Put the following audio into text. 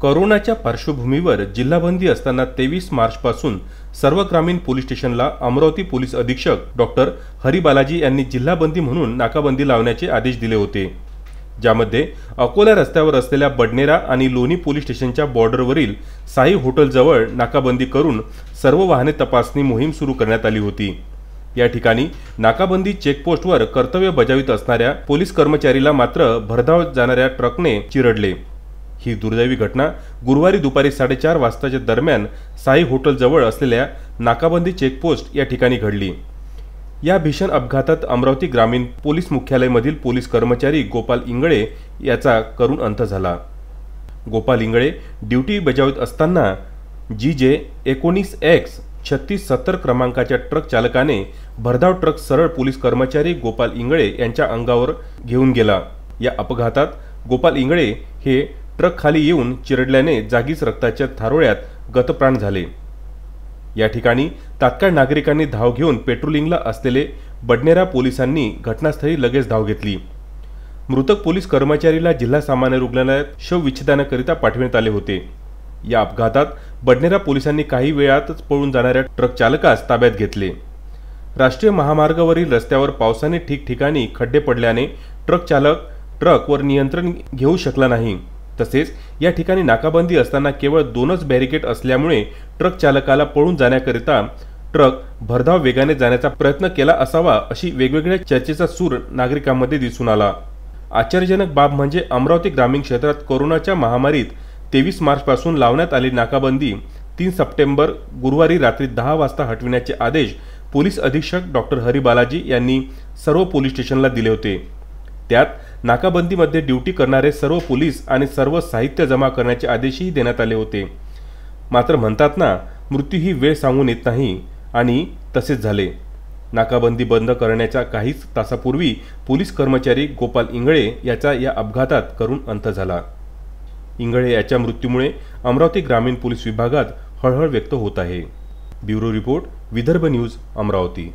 कोरोनाच्या पार्श्वभूमीवर जिल्हाबंदी असताना 23 मार्चपासून सर्व ग्रामीण पोलीस स्टेशनला अमरावती पोलीस अधीक्षक डॉक्टर हरी बालाजी यांनी जिल्हाबंदी म्हणून नाकाबंदी लावण्याचे आदेश दिले होते। ज्यामध्ये अकोला रस्त्यावर असलेल्या बडनेरा आणि लोणी पोलीस स्टेशनच्या बॉर्डरवरील साई हॉटेलजवळ नाकाबंदी करून सर्व वाहने तपासणी मोहीम सुरू करण्यात आली होती। या ठिकाणी नाकाबंदी चेकपोस्टवर कर्तव्य बजावित असणाऱ्या पोलीस कर्मचारीला मात्र भरधाव जाणाऱ्या ट्रकने चिरडले। ही दुर्दैवी घटना गुरुवारी दुपारी 4:30 वाजताच्या दरम्यान साई हॉटेल जवळ असलेल्या नाकाबंदी चेकपोस्ट या ठिकाणी घडली। या भीषण अपघातात अमरावती ग्रामीण पोलीस मुख्यालयामधील पोलीस कर्मचारी गोपाल इंगळे याचा करुण अंत झाला। गोपाल इंगळे ड्युटी बजावत असताना GJ19X 3670 क्रमांकाच्या ट्रक चालकाने भरधाव ट्रक सरळ पोलीस कर्मचारी गोपाल इंगळे यांच्या अंगावर घेऊन गेला। या अपघातात गोपाल इंगळे हे ट्रक खाली येऊन चिरडल्याने जागीच रक्ताच्या थारोळ्यात गतप्राण झाले। या ठिकाणी तात्काळ नागरिकांनी धाव घेऊन पेट्रोलिंगला असलेले बडनेरा पोलिसांनी घटनास्थळी लगेच धाव घेतली। मृतक पोलीस कर्मचारीला जिल्हा सामान्य रुग्णालयात शवविच्छेदनाकरिता पाठवण्यात आले होते। या अपघातात बडनेरा पोलिसांनी काही वेळातच पळून जाणाऱ्या ट्रक चालकास ताब्यात घेतले। राष्ट्रीय महामार्गावरील रस्त्यावर पावसाने ठिकठिकाणी खड्डे पडल्याने ट्रक चालक ट्रकवर नियंत्रण घेऊ शकला नाही। तसेच या ठिकाणी नाकाबंदी असताना केवळ 2च बॅरिकेड असल्यामुळे ट्रक चालकाला पळून जाण्याकरिता ट्रक भरधाव वेगाने जाण्याचा प्रयत्न केला असावा अशी वेगवेगळ्या चर्चेचा सूर नागरिकांमध्ये दिसून आला। आश्चर्यजनक बाब म्हणजे अमरावती ग्रामीण क्षेत्रात कोरोनाच्या महामारीत 23 मार्चपासून लावण्यात आलेली नाकाबंदी 3 सप्टेंबर गुरुवारी रात्री 10 वाजता हटविण्याचे आदेश पोलीस अधीक्षक डॉक्टर हरी बालाजी यांनी सर्व पोलीस स्टेशनला दिले होते। त्यात नाकाबंदीमध्ये ड्युटी करणारे सर्व पोलीस आणि सर्व साहित्य जमा करण्याचे आदेशही देण्यात आले होते। मात्र म्हणतात ना, मृत्यू ही वेळ सांगून येत नाही आणि तसेच झाले। नाकाबंदी बंद करण्याच्या काहीच तासापूर्वी पोलीस कर्मचारी गोपाल इंगळे याचा या अपघातात करुण अंत झाला। इंगळे याच्या मृत्यूमुळे अमरावती ग्रामीण पोलीस विभागात हळहळ व्यक्त होत आहे। Bureau report, Vidarbha news, Amravati.